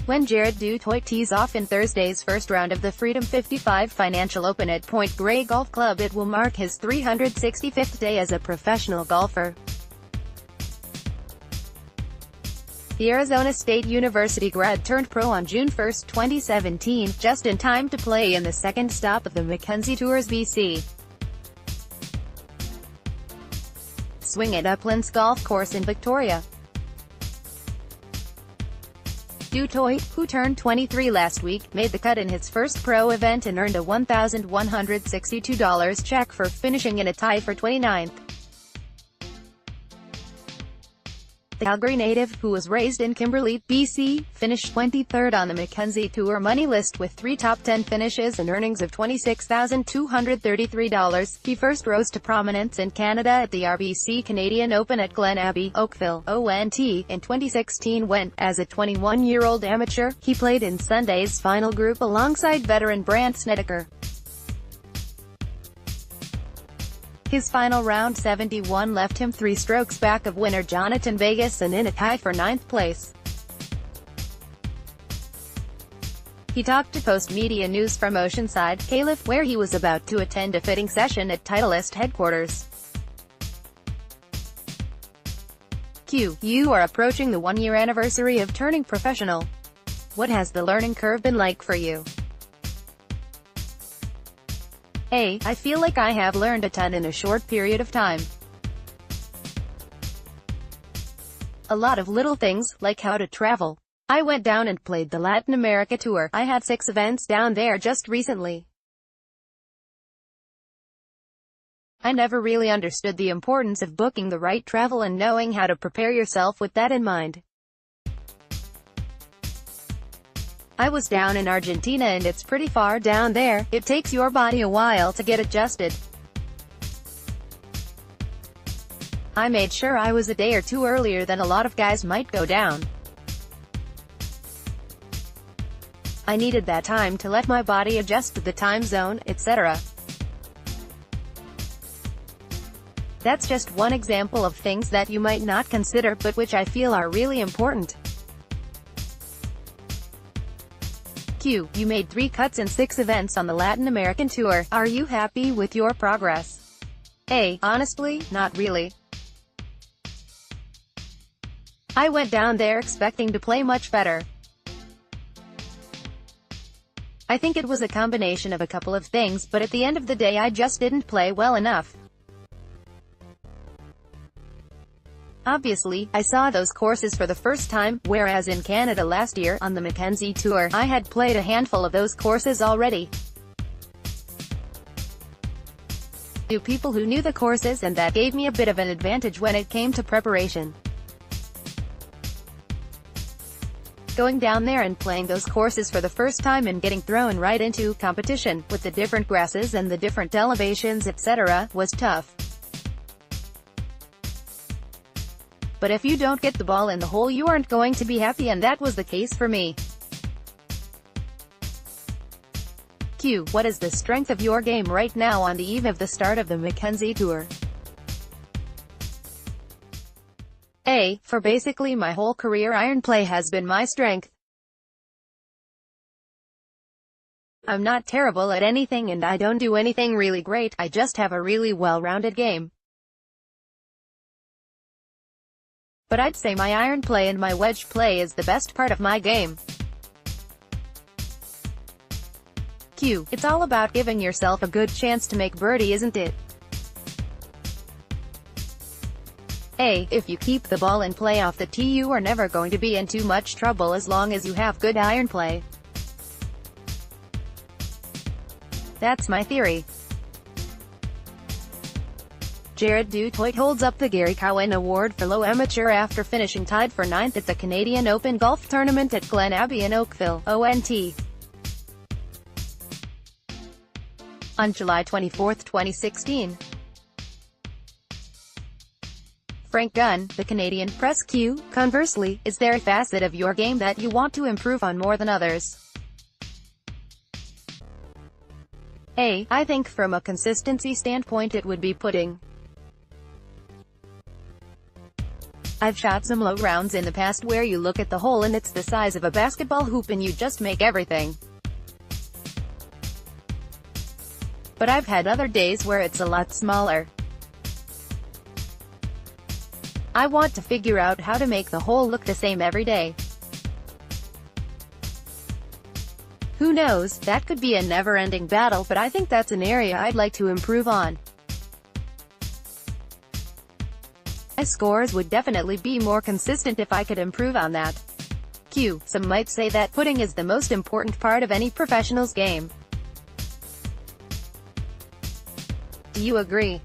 When Jared du Toit tees off in Thursday's first round of the Freedom 55 Financial Open at Point Grey Golf Club, it will mark his 365th day as a professional golfer. The Arizona State University grad turned pro on June 1, 2017, just in time to play in the second stop of the Mackenzie Tour's BC swing at Uplands Golf Course in Victoria. Du Toit, who turned 23 last week, made the cut in his first pro event and earned a $1,162 check for finishing in a tie for 29th. The Calgary native, who was raised in Kimberley, BC, finished 23rd on the Mackenzie Tour money list with 3 top 10 finishes and earnings of $26,233. He first rose to prominence in Canada at the RBC Canadian Open at Glen Abbey, Oakville, ONT, in 2016 when, as a 21-year-old amateur, he played in Sunday's final group alongside veteran Brandt Snedeker. His final round 71 left him 3 strokes back of winner Jonathan Vegas and in a tie for 9th place. He talked to Post Media News from Oceanside, Calif, where he was about to attend a fitting session at Titleist headquarters. Q. You are approaching the 1-year anniversary of turning professional. What has the learning curve been like for you? A. I feel like I have learned a ton in a short period of time. A lot of little things, like how to travel. I went down and played the Latin America Tour. I had 6 events down there just recently. I never really understood the importance of booking the right travel and knowing how to prepare yourself with that in mind. I was down in Argentina and it's pretty far down there. It takes your body a while to get adjusted. I made sure I was a day or 2 earlier than a lot of guys might go down. I needed that time to let my body adjust to the time zone, etc. That's just one example of things that you might not consider, but which I feel are really important. Q. You made 3 cuts in 6 events on the Latin American Tour. Are you happy with your progress? A. Honestly, not really. I went down there expecting to play much better. I think it was a combination of a couple of things, but at the end of the day I just didn't play well enough. Obviously, I saw those courses for the first time, whereas in Canada last year, on the Mackenzie Tour, I had played a handful of those courses already. Knew people who knew the courses, and that gave me a bit of an advantage when it came to preparation. Going down there and playing those courses for the first time and getting thrown right into competition, with the different grasses and the different elevations, etc., was tough. But if you don't get the ball in the hole you aren't going to be happy, and that was the case for me. Q. What is the strength of your game right now on the eve of the start of the Mackenzie Tour? A. For basically my whole career, iron play has been my strength. I'm not terrible at anything and I don't do anything really great, I just have a really well-rounded game. But I'd say my iron play and my wedge play is the best part of my game. Q. It's all about giving yourself a good chance to make birdie, isn't it? A. If you keep the ball in play off the tee you are never going to be in too much trouble as long as you have good iron play. That's my theory. Jared du Toit holds up the Gary Cowan Award for Low Amateur after finishing tied for 9th at the Canadian Open Golf Tournament at Glen Abbey in Oakville, ONT. On July 24, 2016. Frank Gunn, the Canadian Press. Q. Conversely, is there a facet of your game that you want to improve on more than others? A. I think from a consistency standpoint it would be putting. I've shot some low rounds in the past where you look at the hole and it's the size of a basketball hoop and you just make everything. But I've had other days where it's a lot smaller. I want to figure out how to make the hole look the same every day. Who knows, that could be a never-ending battle, but I think that's an area I'd like to improve on. My scores would definitely be more consistent if I could improve on that. Q. Some might say that putting is the most important part of any professional's game. Do you agree?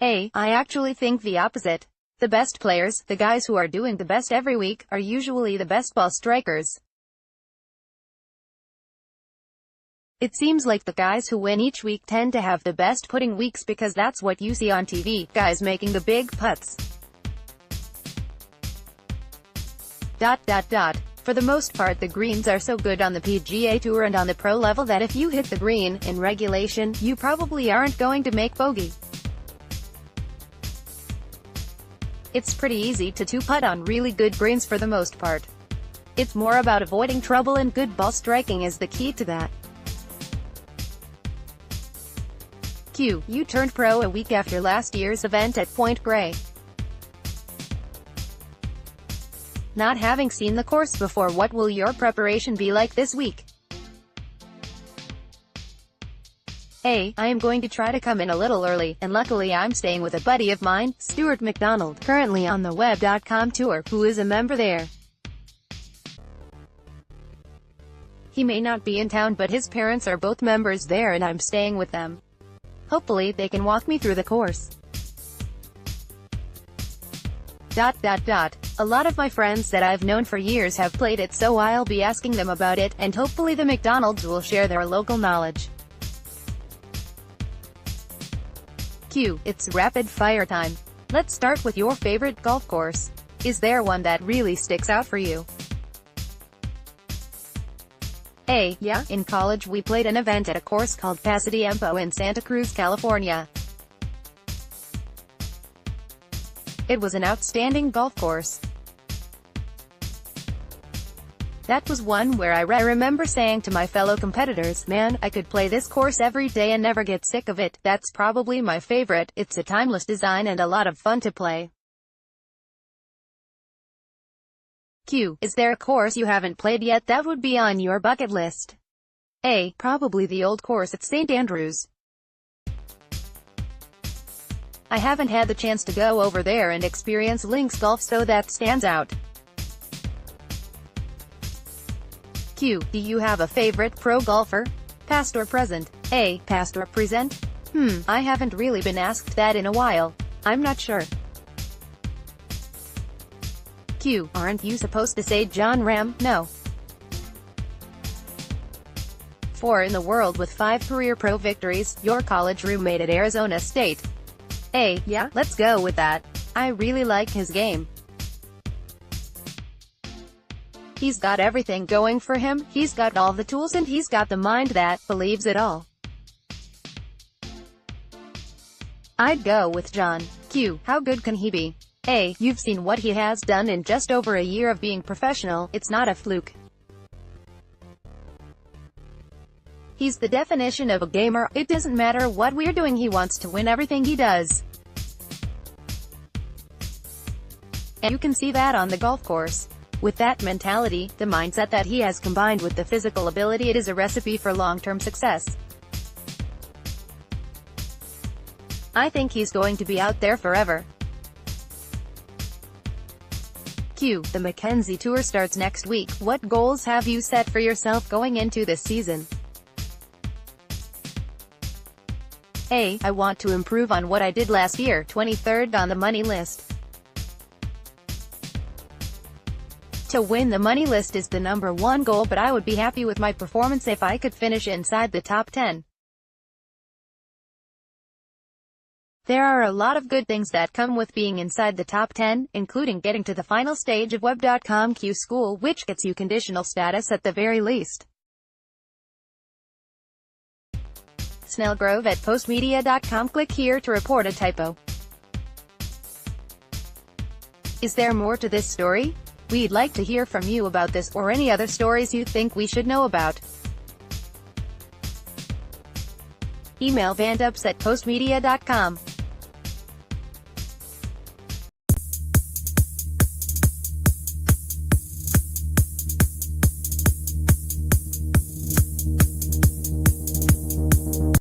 A. I actually think the opposite. The best players, the guys who are doing the best every week, are usually the best ball strikers. It seems like the guys who win each week tend to have the best putting weeks because that's what you see on TV, guys making the big putts. ... For the most part the greens are so good on the PGA Tour and on the pro level that if you hit the green, in regulation, you probably aren't going to make bogey. It's pretty easy to two-putt on really good greens for the most part. It's more about avoiding trouble, and good ball striking is the key to that. Q. You turned pro a week after last year's event at Point Grey. Not having seen the course before, what will your preparation be like this week? A. I am going to try to come in a little early, and luckily I'm staying with a buddy of mine, Stuart McDonald, currently on the Web.com tour, who is a member there. He may not be in town but his parents are both members there and I'm staying with them. Hopefully they can walk me through the course. ... A lot of my friends that I've known for years have played it, so I'll be asking them about it, and hopefully the McDonalds will share their local knowledge. Q. It's rapid fire time. Let's start with your favorite golf course. Is there one that really sticks out for you? A. Yeah, in college we played an event at a course called Pasatiempo in Santa Cruz, California. It was an outstanding golf course. That was one where I remember saying to my fellow competitors, man, I could play this course every day and never get sick of it. That's probably my favorite. It's a timeless design and a lot of fun to play. Q. Is there a course you haven't played yet that would be on your bucket list? A. Probably the old course at St. Andrews. I haven't had the chance to go over there and experience links golf, so that stands out. Q. Do you have a favorite pro golfer? Past or present? A. Past or present? I haven't really been asked that in a while. I'm not sure. Q. Aren't you supposed to say John Ram? No. 4 in the world with 5 career pro victories, your college roommate at Arizona State. A. Yeah, let's go with that. I really like his game. He's got everything going for him, he's got all the tools and he's got the mind that believes it all. I'd go with John. Q. How good can he be? A. You've seen what he has done in just over a year of being professional, it's not a fluke. He's the definition of a gamer. It doesn't matter what we're doing, he wants to win everything he does. And you can see that on the golf course. With that mentality, the mindset that he has combined with the physical ability, it is a recipe for long-term success. I think he's going to be out there forever. Q. The Mackenzie Tour starts next week. What goals have you set for yourself going into this season? A. I want to improve on what I did last year, 23rd on the money list. To win the money list is the #1 goal, but I would be happy with my performance if I could finish inside the top 10. There are a lot of good things that come with being inside the top 10, including getting to the final stage of Web.com Q School, which gets you conditional status at the very least. Snellgrove at postmedia.com. Click here to report a typo. Is there more to this story? We'd like to hear from you about this or any other stories you think we should know about. Email vandups@postmedia.com.